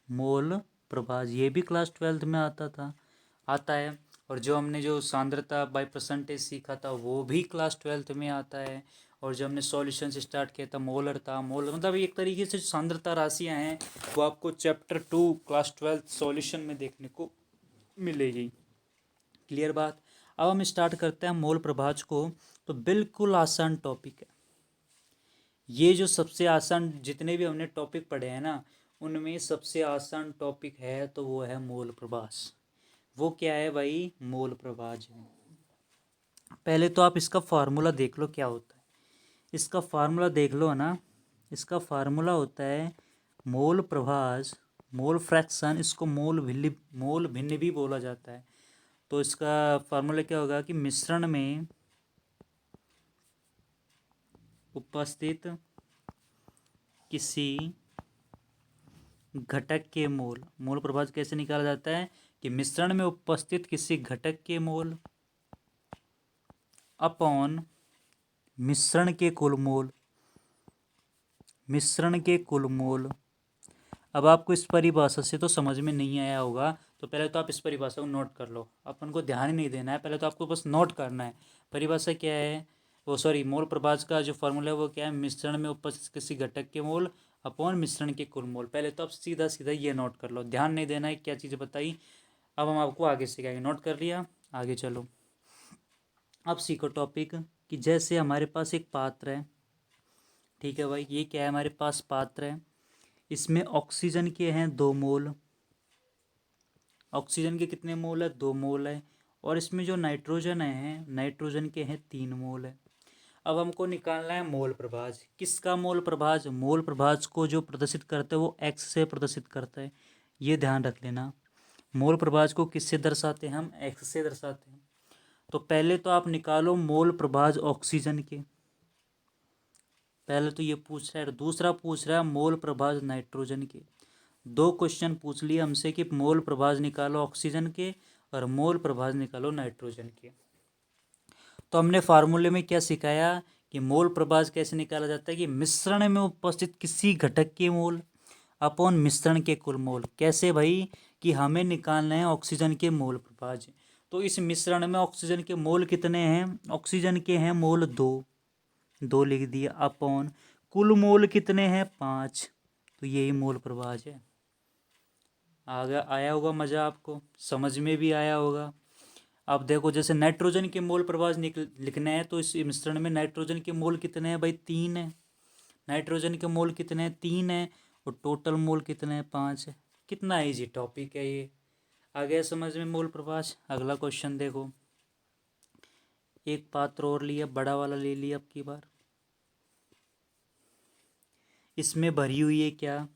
मोल प्रभाज, ये भी क्लास 12th में आता है। और जो हमने जो सांद्रता बाय परसेंटेज सीखा था वो भी क्लास 12th में आता है। और जो हमने सॉल्यूशन से स्टार्ट किया था, मोलर था, मोल मतलब एक तरीके से सांद्रता राशियां हैं वो आपको चैप्टर 2 क्लास 12th सॉल्यूशन में देखने को मिलेगी। क्लियर बात। अब हम स्टार्ट करते हैं मोल प्रभाज को। तो बिल्कुल आसान टॉपिक है ये, जो सबसे आसान जितने भी हमने टॉपिक पढ़े हैं ना उनमें सबसे आसान टॉपिक है तो वो है मोल प्रभाज। वो क्या है भाई, मोल प्रभाज है। पहले तो आप इसका फार्मूला देख लो क्या होता है। इसका फार्मूला देख लो ना, इसका फार्मूला होता है मोल प्रभाज, मोल फ्रैक्शन, इसको मोल भिन्न भी बोला जाता है। तो इसका फार्मूला क्या होगा कि मिश्रण में उपस्थित किसी घटक के मोल, मोल प्रभाज कैसे निकाला जाता है कि मिश्रण में उपस्थित किसी घटक के मोल अपॉन मिश्रण के कुल मोल, मिश्रण के कुल मोल। अब आपको इस परिभाषा से तो समझ में नहीं आया होगा, तो पहले तो आप इस परिभाषा को नोट कर लो। अपन को ध्यान ही नहीं देना है, पहले तो आपको बस नोट करना है परिभाषा क्या है। वो सॉरी, मोल प्रभाज का जो फॉर्मूला है वो क्या है, मिश्रण में उपस्थित किसी घटक के मोल अपॉन मिश्रण के कुल मोल। पहले तो आप सीधा सीधा ये नोट कर लो, ध्यान नहीं देना है क्या चीज़ बताई। अब हम आपको आगे सिखाएंगे। नोट कर लिया, आगे चलो। अब सीखो टॉपिक कि जैसे हमारे पास एक पात्र है, ठीक है भाई, ये क्या है हमारे पास पात्र है, इसमें ऑक्सीजन के हैं 2 मोल, ऑक्सीजन के कितने मोल है, 2 मोल है। और इसमें जो नाइट्रोजन है, नाइट्रोजन के हैं 3 मोल है। अब हमको निकालना है मोल प्रभाज। किसका मोल प्रभाज, मोल प्रभाज को जो प्रदर्शित करते हैं वो एक्स से प्रदर्शित करता है, ये ध्यान रख लेना। मोल प्रभाज को किससे दर्शाते हैं, हम एक्स से दर्शाते हैं। तो पहले तो आप निकालो मोल प्रभाज ऑक्सीजन के, पहले तो ये पूछ रहा है। दूसरा पूछ रहा है मोल प्रभाज नाइट्रोजन के। 2 क्वेश्चन पूछ लिए हमसे कि मोल प्रभाज निकालो ऑक्सीजन के और मोल प्रभाज निकालो नाइट्रोजन के। तो हमने फार्मूले में क्या सिखाया कि मोल प्रभाज कैसे निकाला जाता है कि मिश्रण में उपस्थित किसी घटक के मोल अपॉन मिश्रण के कुल मोल। कैसे भाई, कि हमें निकालना है ऑक्सीजन के मोल प्रभाज। तो इस मिश्रण में ऑक्सीजन के मोल कितने हैं, ऑक्सीजन के हैं मोल 2 लिख दिया, अपॉन कुल मोल कितने हैं 5। तो यही मोल प्रभाज है। आया होगा मज़ा, आपको समझ में भी आया होगा। अब देखो जैसे नाइट्रोजन के मोल प्रभाज लिखने हैं तो इस मिश्रण में नाइट्रोजन के मोल कितने हैं भाई, 3 है। नाइट्रोजन के मोल कितने हैं, 3 है। और टोटल मोल कितने हैं, 5 है। कितना ईजी टॉपिक है ये, आ गया समझ में मोल प्रभाज। अगला क्वेश्चन देखो, एक पात्र और लिया, बड़ा वाला ले लिया अब की बार। इसमें भरी हुई है क्या,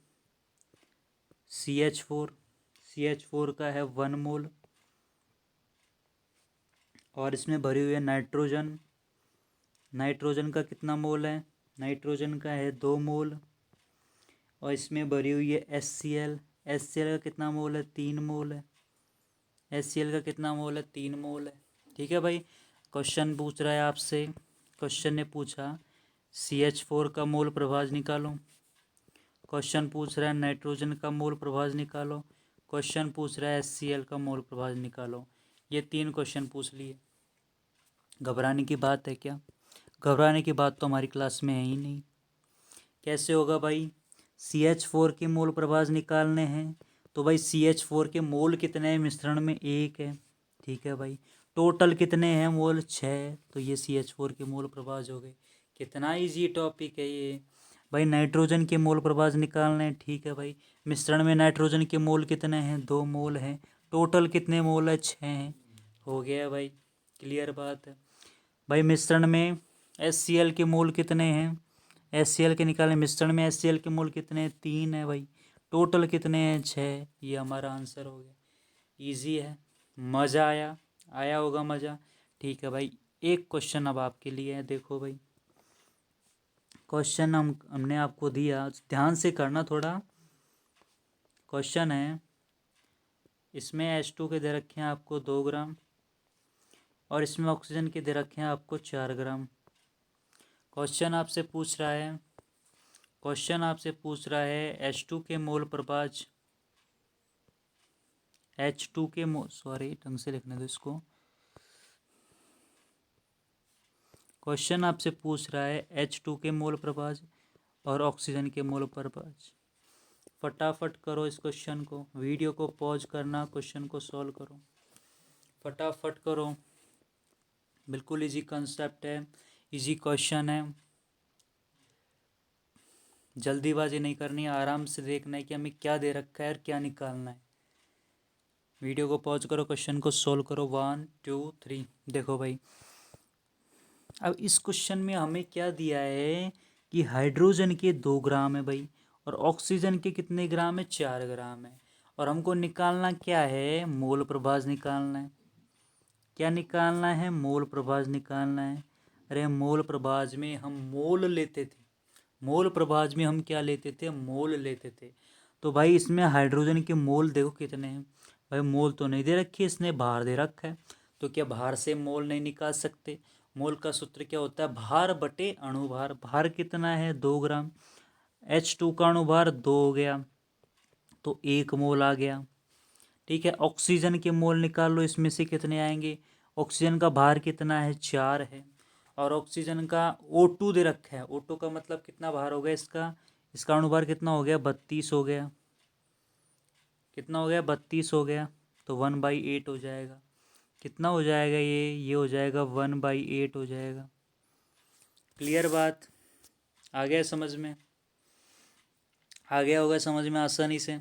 CH4 का है 1 मोल। और इसमें भरी हुई है नाइट्रोजन, नाइट्रोजन का कितना मोल है, नाइट्रोजन का है 2 मोल। और इसमें भरी हुई है HCl, HCl का कितना मोल है, 3 मोल है। HCl का कितना मोल है, 3 मोल है। ठीक है भाई। क्वेश्चन पूछ रहा है आपसे, क्वेश्चन ने पूछा CH4 का मोल प्रभाज निकालो। क्वेश्चन पूछ रहा है नाइट्रोजन का मोल प्रभाज निकालो। क्वेश्चन पूछ रहा है HCl का मोल प्रभाज निकालो। ये 3 क्वेश्चन पूछ लिए। घबराने की बात है क्या? घबराने की बात तो हमारी क्लास में है ही नहीं। कैसे होगा भाई? CH4 के मोल प्रभाज निकालने हैं तो भाई CH4 के मोल कितने हैं मिश्रण में? 1 है। ठीक है भाई। टोटल कितने हैं मोल? 6। तो ये CH4 के मोल प्रभाज हो गए। कितना इजी टॉपिक है ये भाई। नाइट्रोजन के मोल प्रभाज निकालने हैं। ठीक है भाई। मिश्रण में नाइट्रोजन के मोल कितने हैं? 2 मोल हैं। टोटल कितने मोल है? 6 हैं। हो गया भाई, क्लियर बात है भाई। मिश्रण में HCl के मोल कितने हैं? HCl के निकालें। मिश्रण में HCl के मोल कितने हैं? 3 है भाई। टोटल कितने हैं? 6। ये हमारा आंसर हो गया। इजी है। मज़ा आया? आया होगा मज़ा। ठीक है भाई। एक क्वेश्चन अब आपके लिए है, देखो भाई। क्वेश्चन हमने आपको दिया, ध्यान से करना थोड़ा। क्वेश्चन है, इसमें H2 के दे रखे हैं आपको 2 ग्राम और इसमें ऑक्सीजन के दे रखे हैं आपको 4 ग्राम। क्वेश्चन आपसे पूछ रहा है, H2 के मोल प्रभाज, H2 के मोल, सॉरी ढंग से लिखने दो इसको। क्वेश्चन आपसे पूछ रहा है H2 के मोल प्रभाज और ऑक्सीजन के मोल प्रभाज। फटाफट करो इस क्वेश्चन को, वीडियो को पॉज करना, क्वेश्चन को सॉल्व करो, फटाफट करो। बिल्कुल इजी कंसेप्ट है, इजी क्वेश्चन है। जल्दीबाजी नहीं करनी है, आराम से देखना है कि हमें क्या दे रखा है और क्या निकालना है। वीडियो को पॉज करो, क्वेश्चन को सॉल्व करो। 1 2 3। देखो भाई, अब इस क्वेश्चन में हमें क्या दिया है कि हाइड्रोजन के 2 ग्राम है भाई और ऑक्सीजन के कितने ग्राम है? 4 ग्राम है। और हमको निकालना क्या है? मोल प्रभाज निकालना है। क्या निकालना है? मोल प्रभाज निकालना है। अरे मोल प्रभाज में हम मोल लेते थे, मोल प्रभाज में हम क्या लेते थे? मोल लेते थे। तो भाई इसमें हाइड्रोजन के मोल देखो कितने हैं भाई। मोल तो नहीं दे रखी, इसने भार दे रखा है। तो क्या भार से मोल नहीं निकाल सकते? मोल का सूत्र क्या होता है? भार बटे अणुभार। भार कितना है? 2 ग्राम। H2 का अणुभार 2 हो गया तो 1 मोल आ गया। ठीक है। ऑक्सीजन के मोल निकाल लो, इसमें से कितने आएंगे? ऑक्सीजन का भार कितना है? 4 है। और ऑक्सीजन का O2 दे रखा है। O2 का मतलब कितना भार हो गया इसका? इसका अणुभार कितना हो गया? 32 हो गया। कितना हो गया? 32 हो गया। तो 1/8 हो जाएगा। कितना हो जाएगा ये हो जाएगा 1/8 हो जाएगा। क्लियर बात? आ गया समझ में? आ गया होगा समझ में आसानी से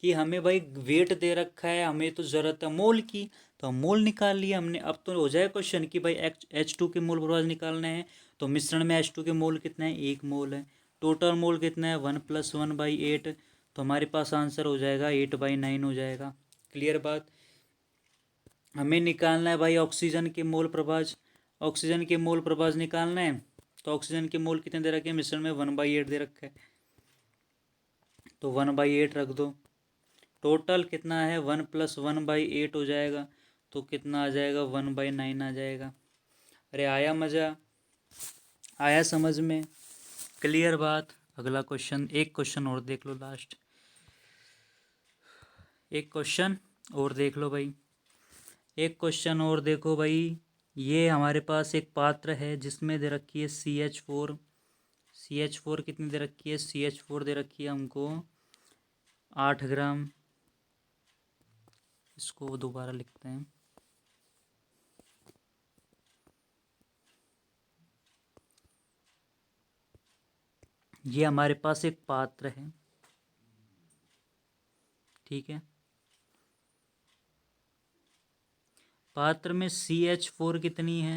कि हमें भाई वेट दे रखा है, हमें तो ज़रूरत है मोल की, तो हम मोल निकाल लिया हमने। अब तो हो जाए क्वेश्चन कि भाई H2 के मोल प्रभाज निकालने हैं। तो मिश्रण में H2 के मोल कितने हैं? 1 मोल है। टोटल मोल कितना है? 1 + 1/8। तो हमारे पास आंसर हो जाएगा 8/9 हो जाएगा। क्लियर बात? हमें निकालना है भाई ऑक्सीजन के मोल प्रभाज। ऑक्सीजन के मोल प्रभाज निकालना है। तो ऑक्सीजन के मोल कितने दे रखे हैं? मिश्रण में 1/8 दे रखा है, तो 1/8 रख दो। टोटल कितना है? 1 + 1/8 हो जाएगा। तो कितना आ जाएगा? 1/9 आ जाएगा। अरे आया मज़ा? आया समझ में? क्लियर बात? अगला क्वेश्चन, एक क्वेश्चन और देख लो लास्ट। एक क्वेश्चन और देख लो भाई, एक क्वेश्चन और देखो भाई। ये हमारे पास एक पात्र है जिसमें दे रखी है CH4। CH4 कितनी दे रखी है? CH4 दे रखी है हमको 8 ग्राम। इसको दोबारा लिखते हैं। ये हमारे पास एक पात्र है, ठीक है। पात्र में CH4 कितनी है?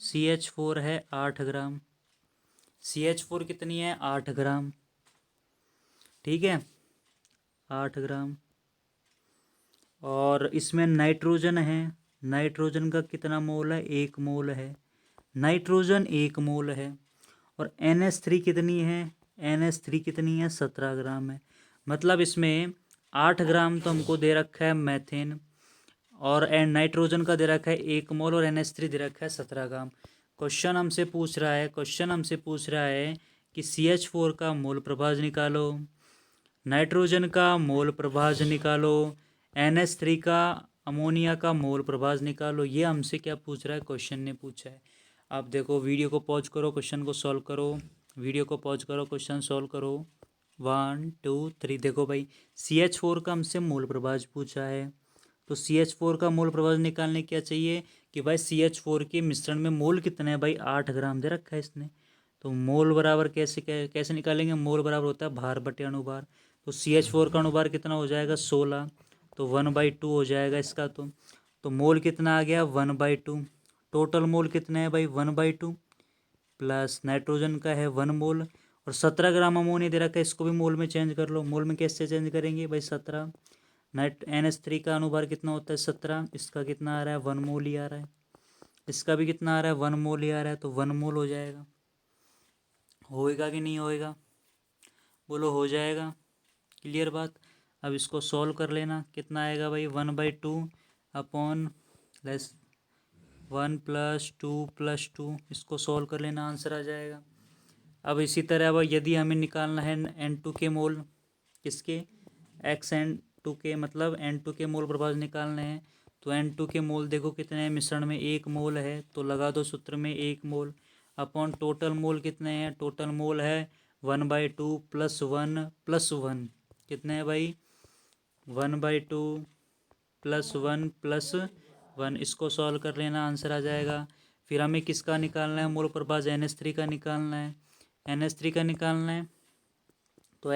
CH4 है 8 ग्राम। CH4 कितनी है? 8 ग्राम। ठीक है, 8 ग्राम। और इसमें नाइट्रोजन है। नाइट्रोजन का कितना मोल है? 1 मोल है। नाइट्रोजन 1 मोल है। और NH3 कितनी है? NH3 कितनी है? 17 ग्राम है। मतलब इसमें 8 ग्राम तो हमको दे रखा है मैथेन और एन नाइट्रोजन का दे रखा है 1 मोल और NH3 दे रखा है 17 ग्राम। क्वेश्चन हमसे पूछ रहा है कि CH4 का मोल प्रभाज निकालो, नाइट्रोजन का मोल प्रभाज निकालो, NH3 का अमोनिया का मोल प्रभाज निकालो। ये हमसे क्या पूछ रहा है, क्वेश्चन ने पूछा है। आप देखो, वीडियो को पॉज करो, क्वेश्चन को सॉल्व करो, वीडियो को पॉज करो, क्वेश्चन सॉल्व करो। 1 2 3। देखो भाई, CH4 का हमसे मोल प्रभाज पूछा है, तो CH4 का मोल प्रभाज निकालने क्या चाहिए कि भाई CH4 के मिश्रण में मोल कितना है भाई, 8 ग्राम दे रखा है इसने। तो मोल बराबर कैसे निकालेंगे, मोल बराबर होता है भार बटे अनुभार। तो CH4 का अनुभार कितना हो जाएगा, 16, तो 1/2 हो जाएगा इसका। तो मोल कितना आ गया, 1/2। टोटल मोल कितना है भाई, 1/2, प्लस नाइट्रोजन का है 1 मोल, और 17 ग्राम अमोनिया दे रखा है, इसको भी मोल में चेंज कर लो। मोल में कैसे चेंज करेंगे भाई, 17। NH3 का अनुभार कितना होता है, 17, इसका कितना आ रहा है, 1 मोल ही आ रहा है, इसका भी कितना आ रहा है, 1 मोल ही आ रहा है, तो 1 मोल हो जाएगा। होएगा कि नहीं होएगा, बोलो हो जाएगा। क्लियर बात। अब इसको सॉल्व कर लेना, कितना आएगा भाई, 1/2 अपॉन लेस 1 + 2 + 2, इसको सॉल्व कर लेना, आंसर आ जाएगा। अब इसी तरह अब यदि हमें निकालना है N2 के मोल, किसके, XN2 के, मतलब N2 के मोल प्रभाज निकालने हैं। तो N2 के मोल देखो कितने हैं, मिश्रण में 1 मोल है, तो लगा दो सूत्र में 1 मोल, अपॉन टोटल मोल कितने हैं, टोटल मोल है 1/2 + 1 + 1, कितने हैं भाई, 1/2 + 1 + 1, इसको सॉल्व कर लेना, आंसर आ जाएगा। फिर हमें किसका निकालना है मोल प्रभाज, NH3 का निकालना है, NH3 का निकालना है। तो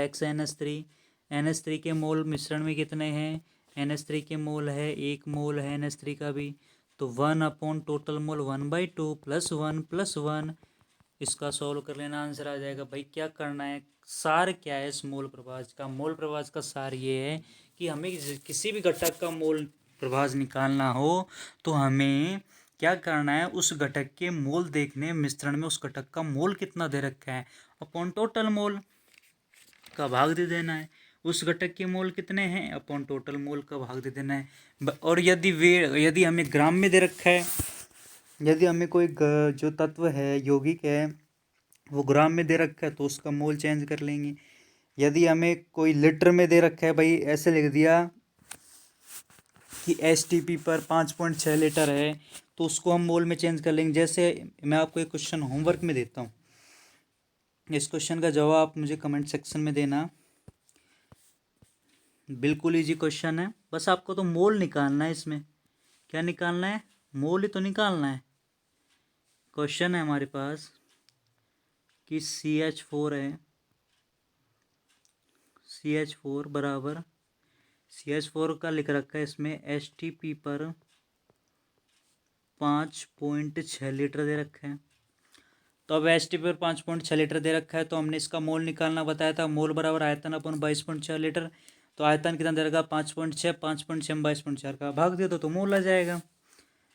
NH3 के मोल मिश्रण में कितने हैं, NH3 के मोल है 1 मोल है NH3 का भी, तो 1 अपॉन टोटल मोल 1/2 + 1 + 1, इसका सॉल्व कर लेना, आंसर आ जाएगा। भाई क्या करना है, सार क्या है इस मोल प्रभाज का, मोल प्रभाज का सार ये है कि हमें किसी भी घटक का मोल प्रभाज निकालना हो तो हमें क्या करना है, उस घटक के मोल देखने, मिश्रण में उस घटक का मोल कितना दे रखा है अपॉन टोटल मोल का भाग दे देना है। उस घटक के मोल कितने हैं अपॉन टोटल मोल का भाग दे देना है। और यदि हमें ग्राम में दे रखा है, यदि हमें कोई जो तत्व है, यौगिक है, वो ग्राम में दे रखा है तो उसका मोल चेंज कर लेंगे। यदि हमें कोई लीटर में दे रखा है, भाई ऐसे लिख दिया कि STP पर 5.6 लीटर है, तो उसको हम मोल में चेंज कर लेंगे। जैसे मैं आपको एक क्वेश्चन होमवर्क में देता हूँ, इस क्वेश्चन का जवाब आप मुझे कमेंट सेक्शन में देना। बिल्कुल इजी क्वेश्चन है, बस आपको तो मोल निकालना है। इसमें क्या निकालना है, मोल ही तो निकालना है। क्वेश्चन है हमारे पास कि CH4 है, CH4 बराबर, CH4 का लिख रखा है इसमें STP पर 5.6 लीटर दे रखा है। तो अब STP पर 5.6 लीटर दे रखा है, तो हमने इसका मोल निकालना बताया था। मोल बराबर आयतन अपन 22.4 लीटर, तो आयतन कितना दे रखा, 5.6, 5.6 में 22.4 का भाग दे दो तो मोल आ जाएगा।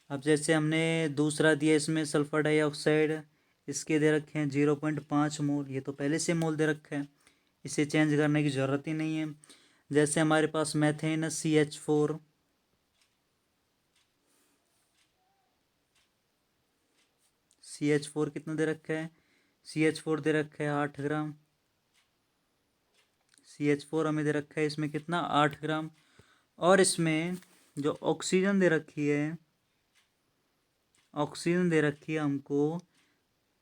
अब जैसे हमने दूसरा दिया, इसमें सल्फर डाइऑक्साइड, इसके दे रखे हैं 0.5 मोल, ये तो पहले से मोल दे रखा है, इसे चेंज करने की ज़रूरत ही नहीं है। जैसे हमारे पास मैथेन है CH4, CH4 कितना दे रखा है, CH4 दे रखा है 8 ग्राम, CH4 हमें दे रखा है इसमें कितना, 8 ग्राम। और इसमें जो ऑक्सीजन दे रखी है, ऑक्सीजन दे रखी है हमको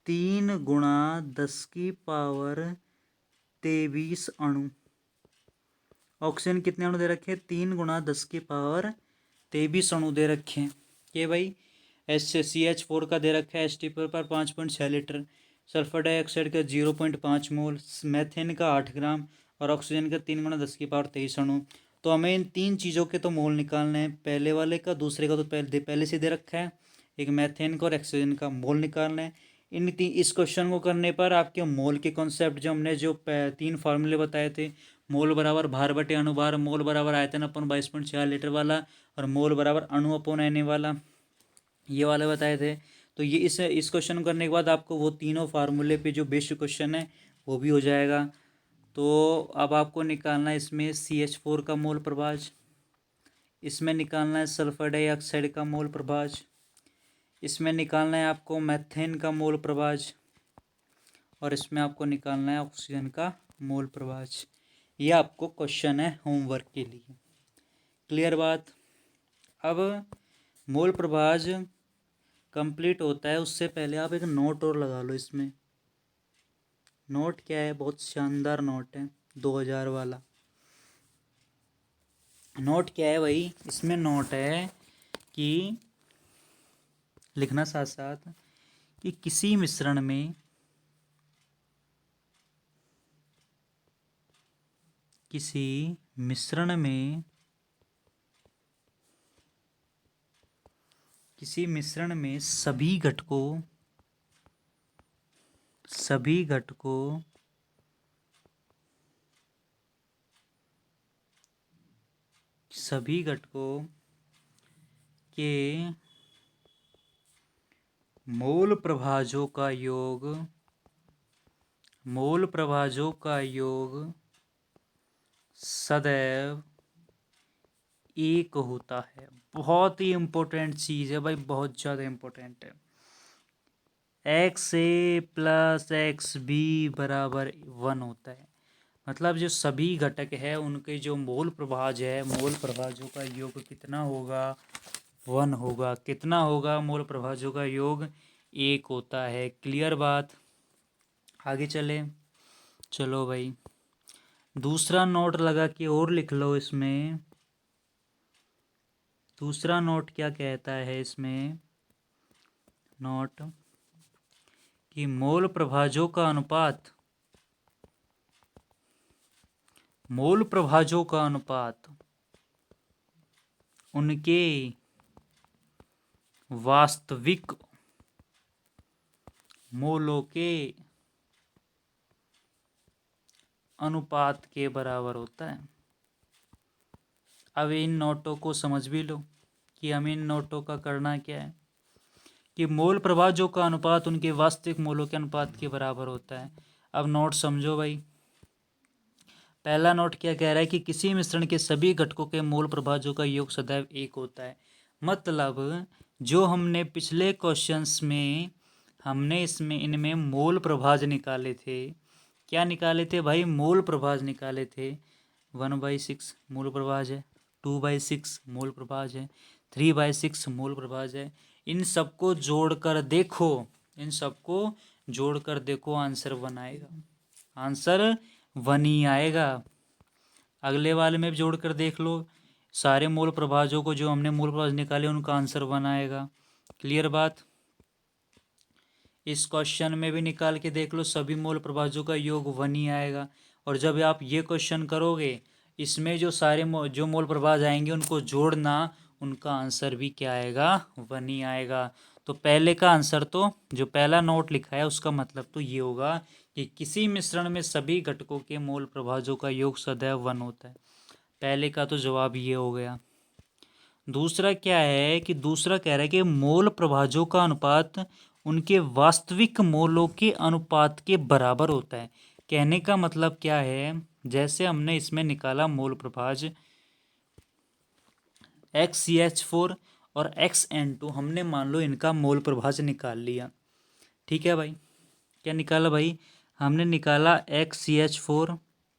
3 × 10⁻23 अणु। ऑक्सीजन कितने अणु दे रखे हैं, 3 × 10⁻23 अणु दे रखे हैं। ये भाई CH4 का दे रखा है STP पर 5.6 लीटर, सल्फर डाइऑक्साइड का 0.5 मोल, मैथेन का 8 ग्राम, और ऑक्सीजन का 3 × 10⁻23 अणु। तो हमें इन 3 चीज़ों के तो मोल निकालने हैं, पहले वाले का, दूसरे का तो पहले से दे रखा है, एक मैथेन का और ऑक्सीजन का मोल निकालना है। इस क्वेश्चन को करने पर आपके मोल के कॉन्सेप्ट, जो हमने जो 3 फार्मूले बताए थे, मोल बराबर भार बटे अनुभार, मोल बराबर आयतन अपन 22.4 लीटर वाला, और मोल बराबर अणु अपॉन Na वाला, ये वाले बताए थे। तो ये इस क्वेश्चन करने के बाद आपको वो तीनों फार्मूले पे जो बेस्ड क्वेश्चन है वो भी हो जाएगा। तो अब आपको निकालना है इसमें CH4 का मोल प्रभाज, इसमें निकालना है सल्फर डाइऑक्साइड का मोल प्रभाज, इसमें निकालना है आपको मैथेन का मोल प्रभाज, और इसमें आपको निकालना है ऑक्सीजन का मोल प्रभाज। ये आपको क्वेश्चन है होमवर्क के लिए। क्लियर बात। अब मोल प्रभाज कंप्लीट होता है उससे पहले आप एक नोट और लगा लो इसमें। नोट क्या है, बहुत शानदार नोट है 2000 वाला। नोट क्या है भाई, इसमें नोट है कि लिखना साथ साथ कि किसी मिश्रण में सभी घटकों के मोल प्रभाजों का योग सदैव एक होता है। बहुत ही इम्पोर्टेंट चीज़ है भाई, बहुत ज़्यादा इम्पोर्टेंट है। XA + XB = 1 होता है। मतलब जो सभी घटक है उनके जो मोल प्रभाज है, मोल प्रभाजों का योग कितना होगा, 1 होगा। कितना होगा, मोल प्रभाजों का योग 1 होता है। क्लियर बात। आगे चले, चलो भाई दूसरा नोट लगा के और लिख लो इसमें। दूसरा नोट क्या कहता है इसमें, नोट कि मोल प्रभाजों का अनुपात उनके वास्तविक मोलों के अनुपात के बराबर होता है। अब इन नोटों को समझ भी लो कि हमें इन नोटों का करना क्या है कि मोल प्रभाजों का अनुपात उनके वास्तविक मोलों के अनुपात के बराबर होता है। अब नोट समझो भाई। पहला नोट क्या कह रहा है कि किसी मिश्रण के सभी घटकों के मोल प्रभाजों का योग सदैव 1 होता है। मतलब जो हमने पिछले क्वेश्चंस में हमने इनमें मोल प्रभाज निकाले थे। क्या निकाले थे भाई, मोल प्रभाज निकाले थे। 1/6 मोल प्रभाज है, 2/6 मोल प्रभाज है, 3/6 मोल प्रभाज है। इन सबको जोड़कर देखो, आंसर 1 आएगा। आंसर 1 ही आएगा। अगले वाले में भी जोड़कर देख लो, सारे मोल प्रभाजों को जो हमने मोल प्रभाज निकाले उनका आंसर 1 आएगा। क्लियर बात। इस क्वेश्चन में भी निकाल के देख लो, सभी मोल प्रभाजों का योग 1 ही आएगा। और जब आप ये क्वेश्चन करोगे, इसमें जो सारे जो मोल प्रभाज आएंगे उनको जोड़ना, उनका आंसर भी क्या आएगा, 1 ही आएगा। तो पहले का आंसर, तो जो पहला नोट लिखा है उसका मतलब तो ये होगा कि किसी मिश्रण में सभी घटकों के मोल प्रभाजों का योग सदैव 1 होता है। पहले का तो जवाब ये हो गया। दूसरा क्या है कि दूसरा कह रहा है कि मोल प्रभाजों का अनुपात उनके वास्तविक मोलों के अनुपात के बराबर होता है। कहने का मतलब क्या है, जैसे हमने इसमें निकाला मोल प्रभाज XCH4 और XN2, हमने मान लो इनका मोल प्रभाज निकाल लिया। ठीक है भाई, क्या निकाला भाई, हमने निकाला XCH4,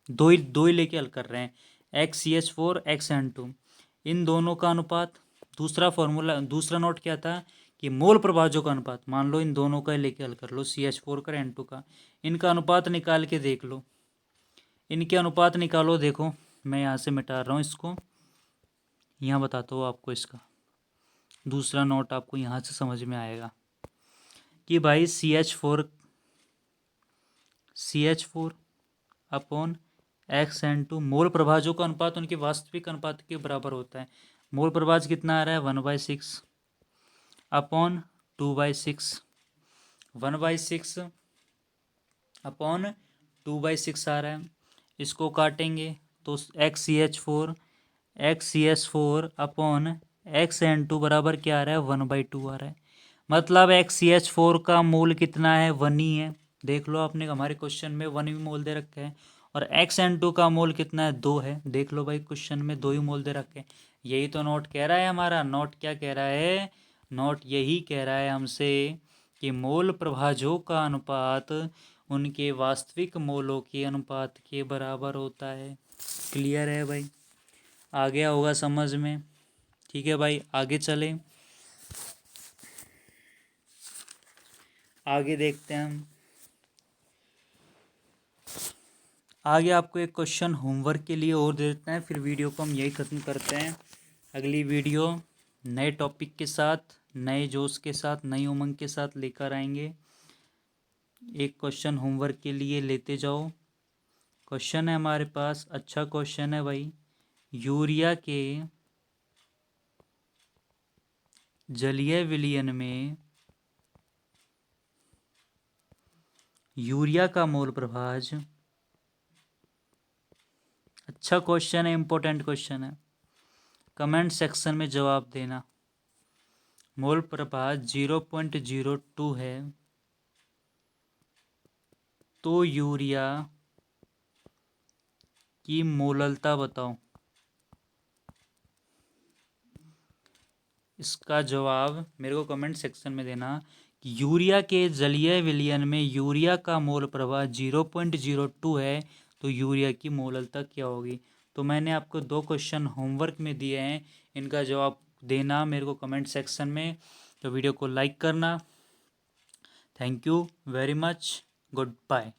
दो ही लेके हल कर रहे हैं, XCH4 XN2, इन दोनों का अनुपात। दूसरा फॉर्मूला, दूसरा नोट क्या था कि मोल प्रभाजों का अनुपात, मान लो इन दोनों का लेके हल कर लो, CH4 का N2 का, इनका अनुपात निकाल के देख लो। इनके अनुपात निकालो, देखो मैं यहाँ से मिटा रहा हूँ इसको, यहाँ बताता हूँ आपको इसका दूसरा नोट, आपको यहाँ से समझ में आएगा कि भाई CH4 अपॉन XN2 मोल प्रभाजों का अनुपात उनके वास्तविक अनुपात के बराबर होता है। मोल प्रभाज कितना आ रहा है, 1/6 अपॉन 2/6, 1/6 अपॉन 2/6 आ रहा है। इसको काटेंगे तो XCH4 अपॉन XN2 बराबर क्या आ रहा है, 1/2 आ रहा है। मतलब XCH4 का मोल कितना है, 1 ही है। देख लो, आपने हमारे क्वेश्चन में 1 ही मोल दे रखे हैं। और XN2 का मोल कितना है, 2 है। देख लो भाई, क्वेश्चन में 2 ही मोल दे रखे हैं। यही तो नोट कह रहा है हमारा। नोट क्या कह रहा है? नोट यही कह रहा है हमसे कि मोल प्रभाजों का अनुपात उनके वास्तविक मोलों के अनुपात के बराबर होता है। क्लियर है भाई? आ गया होगा समझ में? ठीक है भाई, आगे चलें। आगे देखते हैं हम। आगे आपको एक क्वेश्चन होमवर्क के लिए और दे देते हैं, फिर वीडियो को हम यही ख़त्म करते हैं। अगली वीडियो नए टॉपिक के साथ, नए जोश के साथ, नई उमंग के साथ लेकर आएंगे। एक क्वेश्चन होमवर्क के लिए लेते जाओ। क्वेश्चन है हमारे पास, अच्छा क्वेश्चन है भाई। यूरिया के जलीय विलयन में यूरिया का मोल प्रभाज, अच्छा क्वेश्चन है, इंपॉर्टेंट क्वेश्चन है। कमेंट सेक्शन में जवाब देना। मोल प्रभाज 0.02 है तो यूरिया की मोललता बताओ। इसका जवाब मेरे को कमेंट सेक्शन में देना कि यूरिया के जलीय विलयन में यूरिया का मोल प्रभाव 0.02 है तो यूरिया की मोललता क्या होगी। तो मैंने आपको 2 क्वेश्चन होमवर्क में दिए हैं, इनका जवाब देना मेरे को कमेंट सेक्शन में। तो वीडियो को लाइक करना। Thank you very much. Good bye.